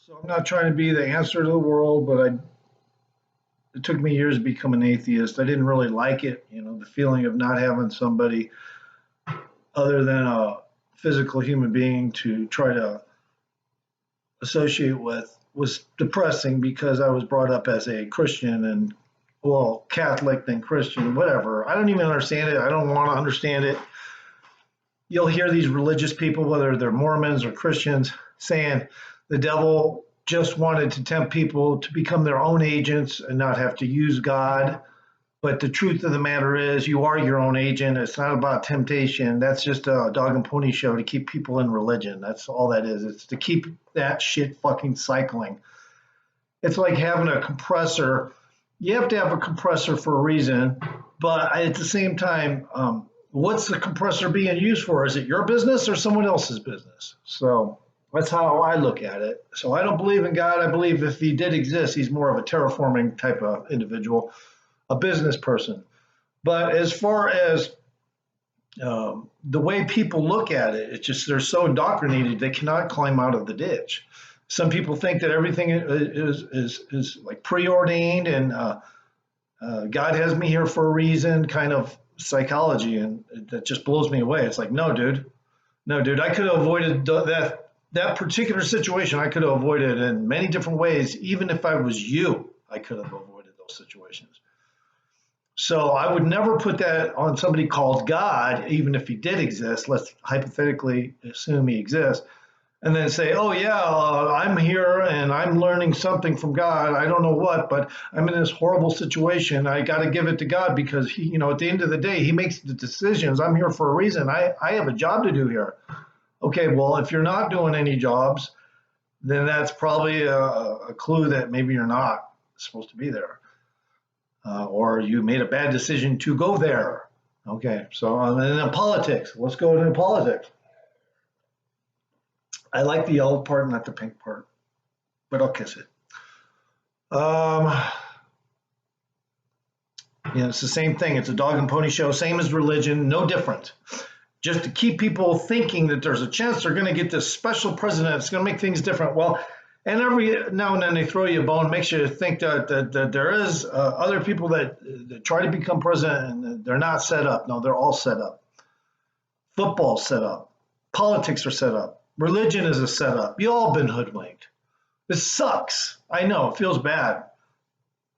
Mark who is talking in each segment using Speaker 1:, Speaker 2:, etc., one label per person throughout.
Speaker 1: So I'm not trying to be the answer to the world, but it took me years to become an atheist. I didn't really like it, the feeling of not having somebody other than a physical human being to try to associate with was depressing because I was brought up as a Christian and, well, Catholic then Christian, whatever. I don't even understand it. I don't want to understand it. You'll hear these religious people, whether they're Mormons or Christians, saying the devil just wanted to tempt people to become their own agents and not have to use God. But the truth of the matter is, you are your own agent. It's not about temptation. That's just a dog and pony show to keep people in religion. That's all that is. It's to keep that shit fucking cycling. It's like having a compressor. You have to have a compressor for a reason, but at the same time, what's the compressor being used for? Is it your business or someone else's business? So that's how I look at it. So I don't believe in God. I believe if he did exist, he's more of a terraforming type of individual, a business person. But as far as the way people look at it, it's just they're so indoctrinated they cannot climb out of the ditch. Some people think that everything is like preordained and God has me here for a reason, kind of psychology, and that just blows me away. It's like, no, dude, I could have avoided that particular situation. I could have avoided in many different ways. Even if I was you, I could have avoided those situations. So I would never put that on somebody called God, even if he did exist. Let's hypothetically assume he exists, and then say, oh yeah, I'm here and I'm learning something from God. I don't know what, but I'm in this horrible situation. I got to give it to God because he, at the end of the day, he makes the decisions. I'm here for a reason. I have a job to do here. Okay, well, if you're not doing any jobs, then that's probably a clue that maybe you're not supposed to be there. Or you made a bad decision to go there. Okay, so and then politics. Let's go into politics. I like the yellow part, not the pink part, but I'll kiss it. It's the same thing. It's a dog and pony show, same as religion, no different. Just to keep people thinking that there's a chance they're going to get this special president. It's going to make things different. Well, and every now and then they throw you a bone, makes you think that there is other people that try to become president and they're not set up. No, they're all set up. Football's set up. Politics are set up. Religion is a setup. You all been hoodwinked. This sucks. I know, it feels bad.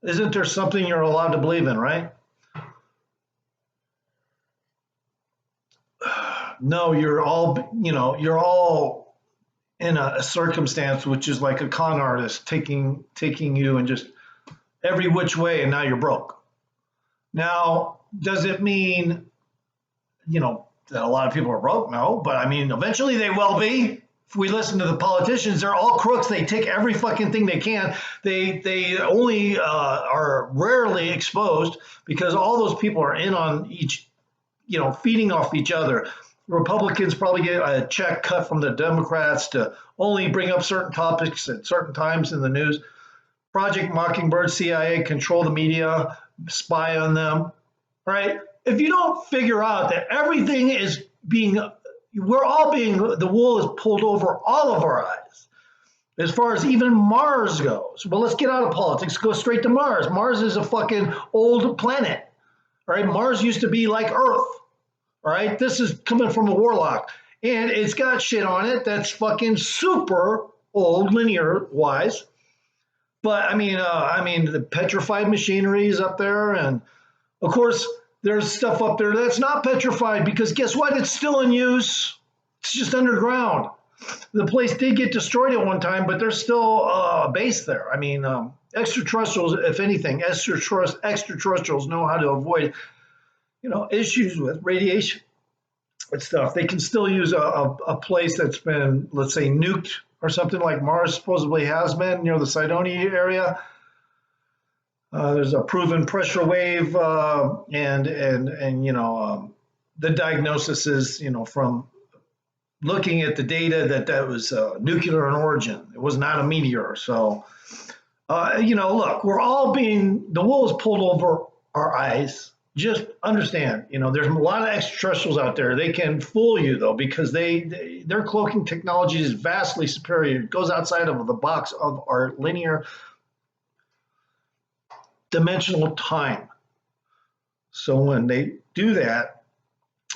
Speaker 1: Isn't there something you're allowed to believe in, right? No, you're all in a circumstance which is like a con artist taking you and just every which way, and now you're broke. Now, does it mean, that a lot of people are broke? No, but I mean, eventually they will be. If we listen to the politicians, they're all crooks. They take every fucking thing they can. They only are rarely exposed because all those people are in on each, feeding off each other. Republicans probably get a check cut from the Democrats to only bring up certain topics at certain times in the news. Project Mockingbird, CIA control the media, spy on them, right? If you don't figure out that everything is the wool is pulled over all of our eyes, as far as even Mars goes. Well, let's get out of politics, go straight to Mars. Mars is a fucking old planet, right? Mars used to be like Earth, all right? This is coming from a warlock, and it's got shit on it that's fucking super old, linear-wise. But I mean, the petrified machinery is up there, and of course, there's stuff up there that's not petrified because guess what? It's still in use. It's just underground. The place did get destroyed at one time, but there's still a base there. I mean, extraterrestrials, if anything, extraterrestrials know how to avoid, issues with radiation and stuff. They can still use a place that's been, let's say, nuked or something like Mars supposedly has been near the Cydonia area. There's a proven pressure wave, and the diagnosis is, from looking at the data that was nuclear in origin. It was not a meteor. So, look, the wool is pulled over our eyes. just understand, there's a lot of extraterrestrials out there. They can fool you though, because their cloaking technology is vastly superior. It goes outside of the box of our linear dimensional time. So when they do that,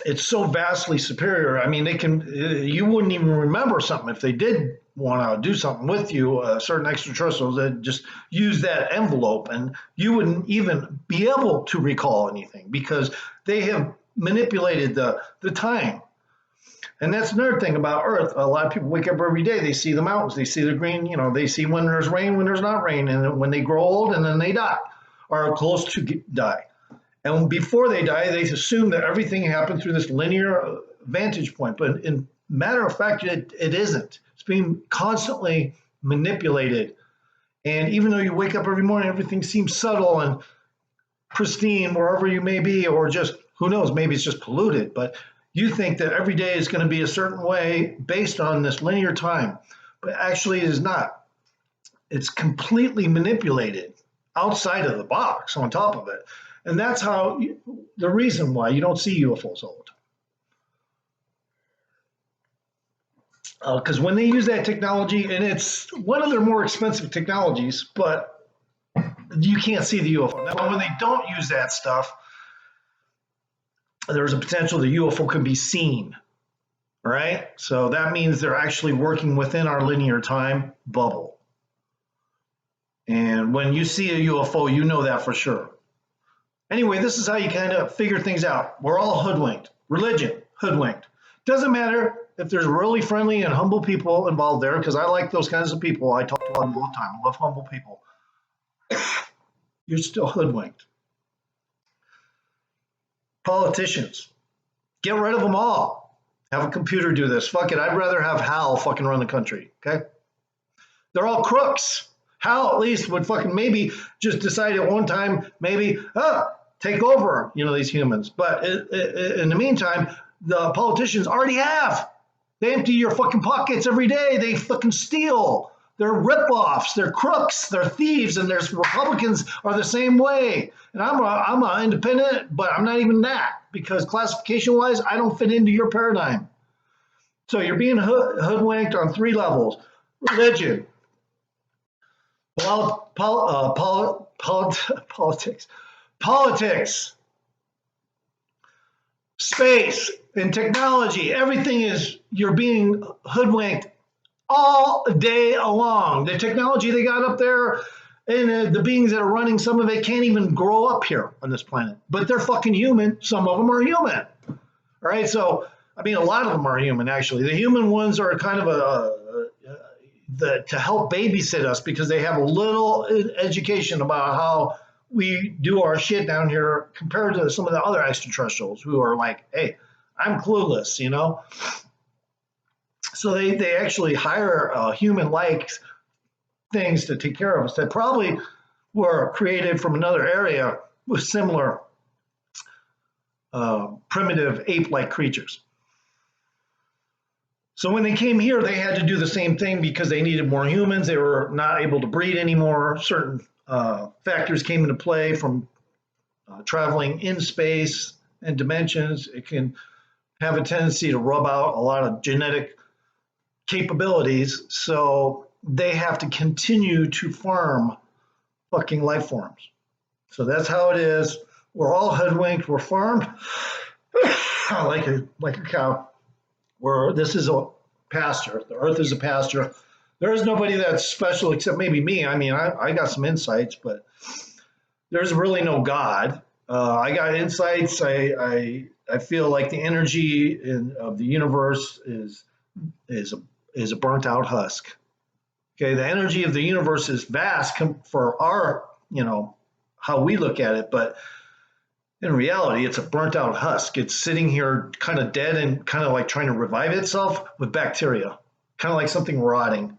Speaker 1: it's so vastly superior. I mean, you wouldn't even remember something if they did want to do something with you. Certain extraterrestrials that just use that envelope, and you wouldn't even be able to recall anything because they have manipulated the time. And that's another thing about Earth. A lot of people wake up every day, they see the mountains, they see the green, they see when there's rain, when there's not rain, and when they grow old, and then they die or are close to die. And before they die, they assume that everything happened through this linear vantage point. But in matter of fact, it isn't. It's being constantly manipulated. And even though you wake up every morning, everything seems subtle and pristine wherever you may be, or just, who knows, maybe it's just polluted. But you think that every day is going to be a certain way based on this linear time. But actually, it is not. It's completely manipulated outside of the box on top of it. And that's the reason why you don't see UFOs all the time. Because when they use that technology, and it's one of their more expensive technologies, but you can't see the UFO. Now, when they don't use that stuff, there's a potential the UFO can be seen, right? So that means they're actually working within our linear time bubble. And when you see a UFO, you know that for sure. Anyway, this is how you kind of figure things out. We're all hoodwinked. Religion, hoodwinked. Doesn't matter if there's really friendly and humble people involved there, because I like those kinds of people. I talk to them all the time. I love humble people. You're still hoodwinked. Politicians, get rid of them all. Have a computer do this. Fuck it. I'd rather have Hal fucking run the country. Okay? They're all crooks. Hal at least would fucking maybe just decide at one time, maybe, take over, these humans. But in the meantime, the politicians already have. They empty your fucking pockets every day. They fucking steal. They're ripoffs. They're crooks. They're thieves. And there's Republicans are the same way. And I'm an independent, but I'm not even that, because classification-wise, I don't fit into your paradigm. So you're being hoodwinked on 3 levels: religion, politics, space, and technology. Everything is, you're being hoodwinked all day long. The technology they got up there, and the beings that are running some of it can't even grow up here on this planet. But they're fucking human. Some of them are human. All right, so, a lot of them are human, actually. The human ones are kind of to help babysit us, because they have a little education about how we do our shit down here compared to some of the other extraterrestrials who are like, hey, I'm clueless, So they actually hire human-like things to take care of us that probably were created from another area with similar primitive ape-like creatures. So when they came here, they had to do the same thing because they needed more humans. They were not able to breed anymore. Certain factors came into play from traveling in space and dimensions. It can have a tendency to rub out a lot of genetic capabilities. So they have to continue to farm fucking life forms. So that's how it is. We're all hoodwinked. We're farmed like a cow. Where this is a pasture. The Earth is a pasture. There is nobody that's special except maybe me. I got some insights, but there's really no God. I got insights. I feel like the energy of the universe is a burnt out husk. Okay, the energy of the universe is vast for our, how we look at it, but in reality, it's a burnt out husk. It's sitting here kind of dead and kind of like trying to revive itself with bacteria, kind of like something rotting.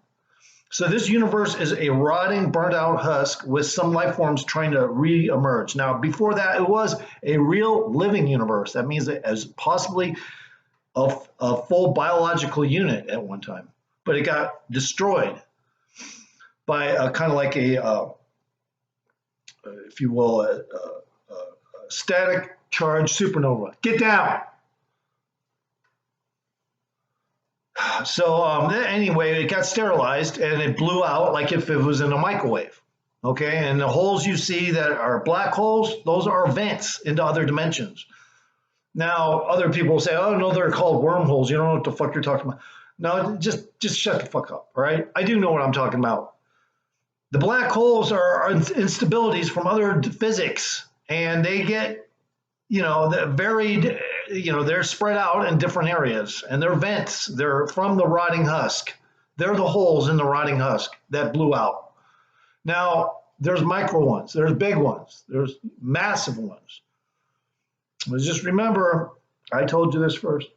Speaker 1: So this universe is a rotting, burnt out husk with some life forms trying to re-emerge. Now, before that, it was a real living universe. That means it as possibly a full biological unit at one time, but it got destroyed by kind of like if you will, static charge supernova. Get down. So anyway, it got sterilized and it blew out like if it was in a microwave. Okay, and the holes you see that are black holes, those are vents into other dimensions. Now, other people say, "Oh no, they're called wormholes. You don't know what the fuck you're talking about." No, just shut the fuck up. All right, I do know what I'm talking about. The black holes are instabilities from other physics, and they get, varied. They're spread out in different areas, and they're vents. They're from the rotting husk. They're the holes in the rotting husk that blew out. Now, there's micro ones, there's big ones, there's massive ones. But just remember, I told you this first.